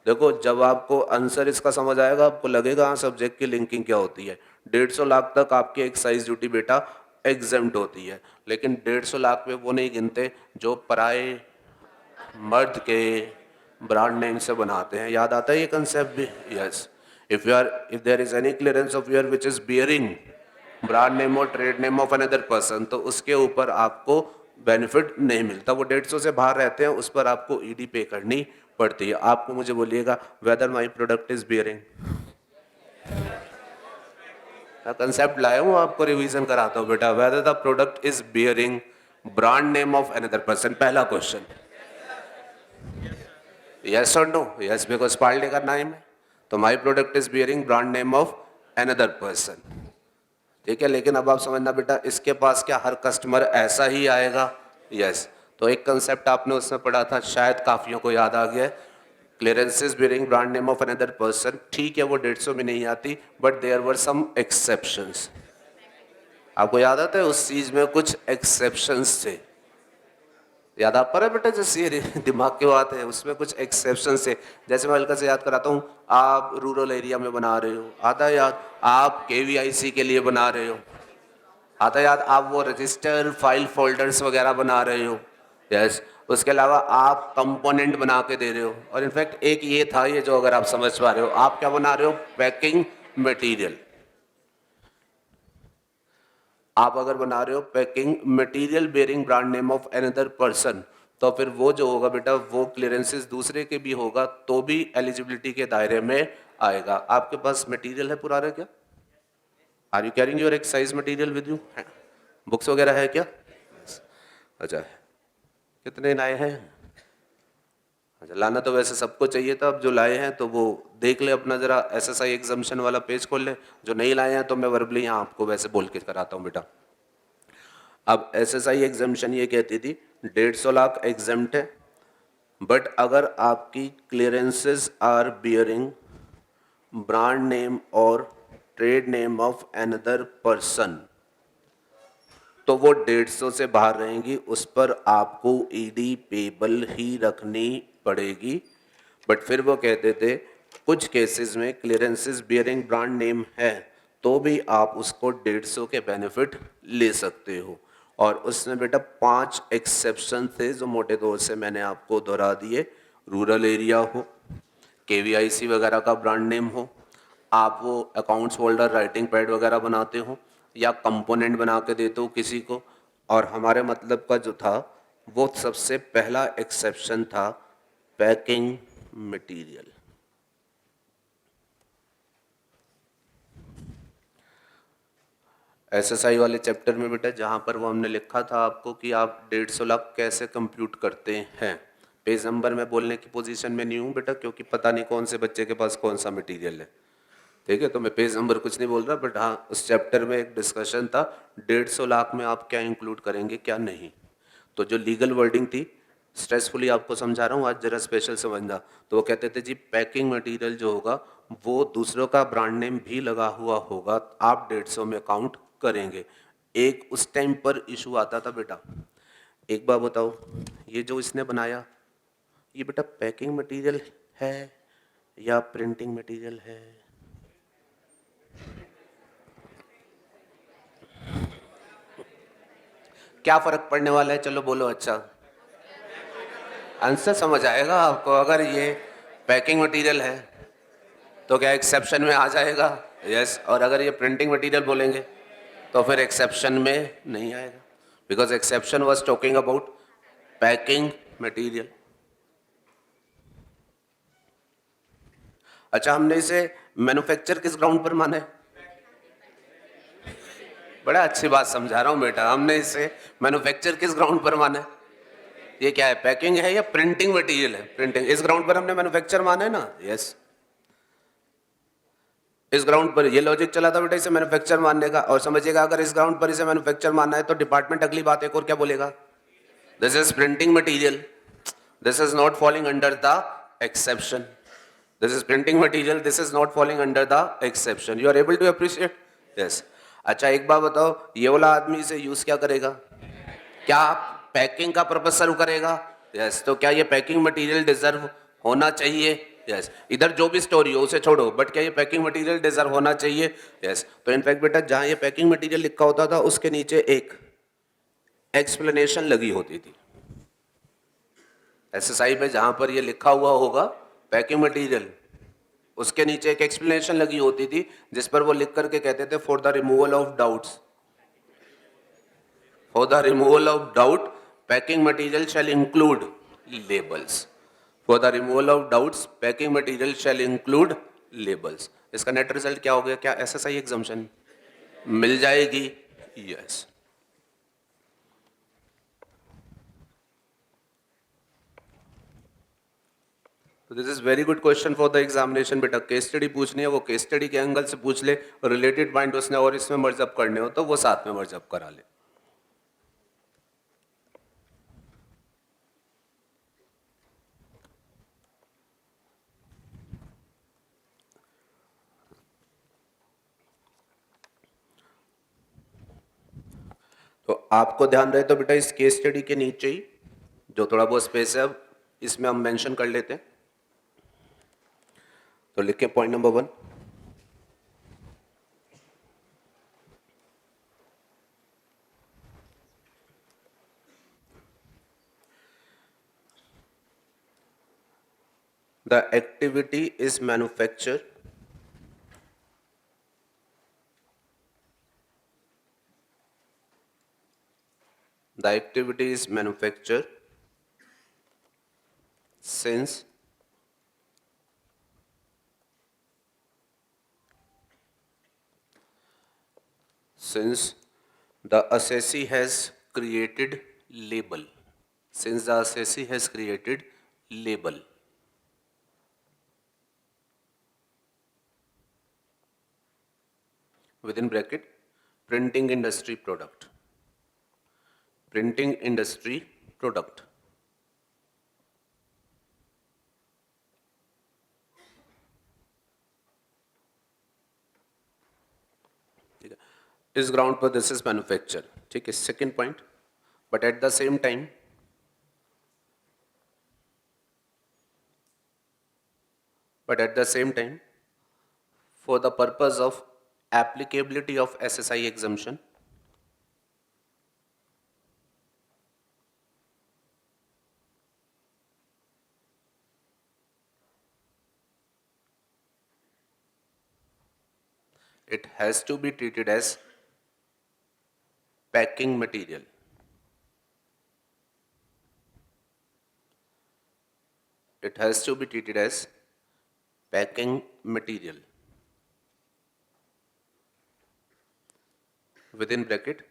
देखो, जब आपको आंसर इसका समझ आएगा आपको लगेगा हाँ सब्जेक्ट की लिंकिंग क्या होती है। 150 लाख तक आपकी एक्साइज ड्यूटी बेटा एग्जेम्प्ट होती है, लेकिन 150 लाख में वो नहीं गिनते जो पराए मर्द के ब्रांड नेम से बनाते हैं। याद आता है ये कंसेप्ट भी? Yes. If there is any clearance of your which is bearing brand name और trade name of another person, तो उसके ऊपर आपको बेनिफिट नहीं मिलता। वो 150 से बाहर रहते हैं, उस पर आपको ईडी पे करनी पड़ती है। आपको मुझे बोलिएगा whether my product is bearing. Concept लाया हूँ, आपको रिवीजन कराता हूँ बेटा। Whether the product is bearing brand name of another person, पहला क्वेश्चन। यस और नो? यस, बिकॉज पार्ले का नाम है, तो my product is bearing brand name of another person. ठीक है, लेकिन अब आप समझना बेटा, इसके पास क्या हर कस्टमर ऐसा ही आएगा? यस। तो एक कंसेप्ट आपने उसमें पढ़ा था, शायद काफियों को याद आ गया, clearances bearing brand name of another person. ठीक है, वो 150 में नहीं आती, but there were some exceptions. आपको याद आता है उस चीज में कुछ एक्सेप्शंस थे? याद आ पा रहा है बेटा? जैसे ये दिमाग की बात है, उसमें कुछ एक्सेप्शन से, जैसे मैं हल्का से याद कराता हूँ, आप रूरल एरिया में बना रहे हो, आता है याद? आप केवीआईसी के लिए बना रहे हो, आता है याद? आप वो रजिस्टर फाइल फोल्डर्स वगैरह बना रहे हो। यस। उसके अलावा आप कंपोनेंट बना के दे रहे हो, और इनफैक्ट एक ये था, ये जो अगर आप समझ पा रहे हो, आप क्या बना रहे हो? Packing material. आप अगर बना रहे हो packing material bearing brand name of another person, तो फिर वो जो होगा बेटा, वो क्लियरेंसेस दूसरे के भी होगा तो भी एलिजिबिलिटी के दायरे में आएगा। आपके पास मटेरियल है पुराना क्या? Are you carrying your exercise material with you? Books वगैरह है क्या? अच्छा, कितने लाए हैं? अच्छा, लाना तो वैसे सबको चाहिए था, अब जो लाए हैं तो वो देख ले अपना जरा एसएसआई एग्जामिशन वाला पेज खोल ले। जो नहीं लाए हैं तो मैं वर्बली यहाँ आपको वैसे बोल के कराता हूँ बेटा। अब एसएसआई एग्जामिशन ये कहती थी 150 लाख एग्जाम्प्ट है, बट अगर आपकी clearances are bearing brand name और trade name of another person, तो वो 150 से बाहर रहेंगी, उस पर आपको ईडी पेबल ही रखनी पड़ेगी। बट फिर वो कहते थे कुछ केसेस में क्लियरेंसेस बियरिंग ब्रांड नेम है तो भी आप उसको 150 के बेनिफिट ले सकते हो। और उसमें बेटा 5 एक्सेप्शन थे जो मोटे तौर से मैंने आपको दोहरा दिए। रूरल एरिया हो, केवीआईसी वगैरह का ब्रांड नेम हो, आप वो अकाउंट्स होल्डर राइटिंग पैड वगैरह बनाते हो, या कंपोनेंट बना के देते हो किसी को। और हमारे मतलब का जो था वो सबसे पहला एक्सेप्शन था पैकिंग मटेरियल। एसएसआई वाले चैप्टर में बेटा जहाँ पर वो हमने लिखा था आपको कि आप 150 लाख कैसे कंप्यूट करते हैं, पेज नंबर में बोलने की पोजीशन में नहीं हूँ बेटा, क्योंकि पता नहीं कौन से बच्चे के पास कौन सा मटेरियल है। ठीक है, तो मैं पेज नंबर कुछ नहीं बोल रहा, बट हाँ उस चैप्टर में एक डिस्कशन था 150 लाख में आप क्या इंक्लूड करेंगे क्या नहीं। तो जो लीगल वर्डिंग थी, स्ट्रेसफुली आपको समझा रहा हूँ आज, जरा स्पेशल समझना। तो वो कहते थे जी पैकिंग मटेरियल जो होगा वो दूसरों का ब्रांड नेम भी लगा हुआ होगा, आप 150 में काउंट करेंगे। एक उस टाइम पर इशू आता था बेटा, एक बार बताओ, ये जो इसने बनाया ये बेटा पैकिंग मटेरियल है या प्रिंटिंग मटेरियल है? क्या फर्क पड़ने वाला है? चलो बोलो। अच्छा, आंसर समझ आएगा आपको। अगर ये पैकिंग मटेरियल है तो क्या एक्सेप्शन में आ जाएगा? यस। और अगर ये प्रिंटिंग मटेरियल बोलेंगे तो फिर एक्सेप्शन में नहीं आएगा, because exception was talking about packing material. अच्छा, हमने इसे मैन्युफैक्चर किस ग्राउंड पर माना है? बड़ा अच्छी बात समझा रहा हूँ बेटा, हमने इसे मैन्युफैक्चर किस ग्राउंड पर माना है? ये क्या है, पैकिंग है या प्रिंटिंग मटेरियल है? प्रिंटिंग। इस ग्राउंड पर हमने मैन्युफैक्चर माना है ना? यस। इस ग्राउंड पर ये लॉजिक चला था बेटा इसे मैन्युफैक्चर मानने का। और समझिएगा अगर इस ग्राउंड पर इसे मैन्युफैक्चर मानना है तो डिपार्टमेंट अगली बात एक और क्या बोलेगा? This is printing material, this is not falling under the exception. This is printing material, this is not falling under the exception. You are able to appreciate? Yes. अच्छा एक बात बताओ, ये वाला आदमी इसे यूज क्या करेगा? क्या पैकिंग का पर्पस सर्व करेगा? यस। तो क्या ये पैकिंग मटेरियल डिजर्व होना चाहिए? यस। इधर जो भी स्टोरी हो उसे छोड़ो, बट क्या ये पैकिंग मटेरियल डिजर्व होना चाहिए? यस। तो इनफैक्ट बेटा जहां ये पैकिंग मटेरियल लिखा होता था उसके नीचे एक एक्सप्लेनेशन लगी होती थी। एसएसआई में जहां पर ये लिखा हुआ होगा पैकिंग मटेरियल, उसके नीचे एक एक्सप्लेनेशन लगी होती थी जिस पर वो लिख करके कहते थे for the removal of doubts, for the removal of doubt packing material shall include labels. For the removal of doubts packing material shall include labels. इसका नेट रिजल्ट क्या हो गया? क्या एसएसआई एग्जम्पशन मिल जाएगी? यस। तो this is very good question for the examination बेटा। Case study पूछनी है, वो केस स्टडी के एंगल से पूछ ले, रिलेटेड पॉइंट उसने और इसमें मर्ज अप करने हो तो वो साथ में मर्ज अप करा ले। तो आपको ध्यान रहे तो बेटा इस केस स्टडी के नीचे ही जो थोड़ा बहुत स्पेस है अब इसमें हम मेंशन कर लेते हैं। तो लिखे point number 1, the activity is manufacture the activity is manufacture since the assessee has created label, since the assessee has created label within bracket printing industry product, printing industry product, ठीक है, इस ground पर this is manufacture, ठीक है। Second point, but at the same time for the purpose of applicability of SSI exemption, it has to be treated as packing material. It has to be treated as packing material within bracket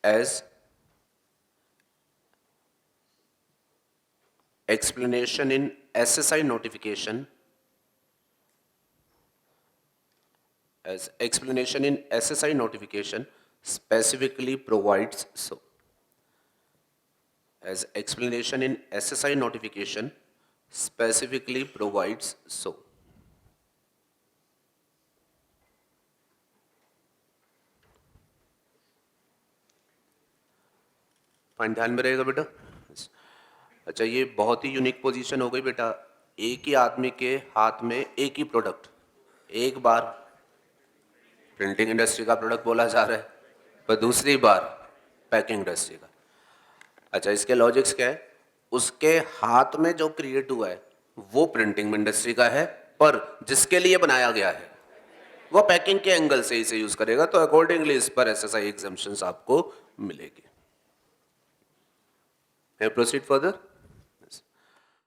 as explanation in SSI notification, as explanation in SSI notification specifically provides so. As explanation in SSI notification specifically provides so. Point ध्यान में रहेगा बेटा। अच्छा ये बहुत ही unique position हो गई बेटा, एक ही आदमी के हाथ में एक ही प्रोडक्ट, एक बार प्रिंटिंग इंडस्ट्री का प्रोडक्ट बोला जा रहा है पर दूसरी बार पैकिंग इंडस्ट्री का। अच्छा इसके लॉजिक्स क्या है? उसके हाथ में जो क्रिएट हुआ है वो प्रिंटिंग इंडस्ट्री का है पर जिसके लिए बनाया गया है वो पैकिंग के एंगल से इसे यूज करेगा, तो अकॉर्डिंगली इस पर एसएसआई एग्जम्पशंस आपको मिलेगी। Proceed further.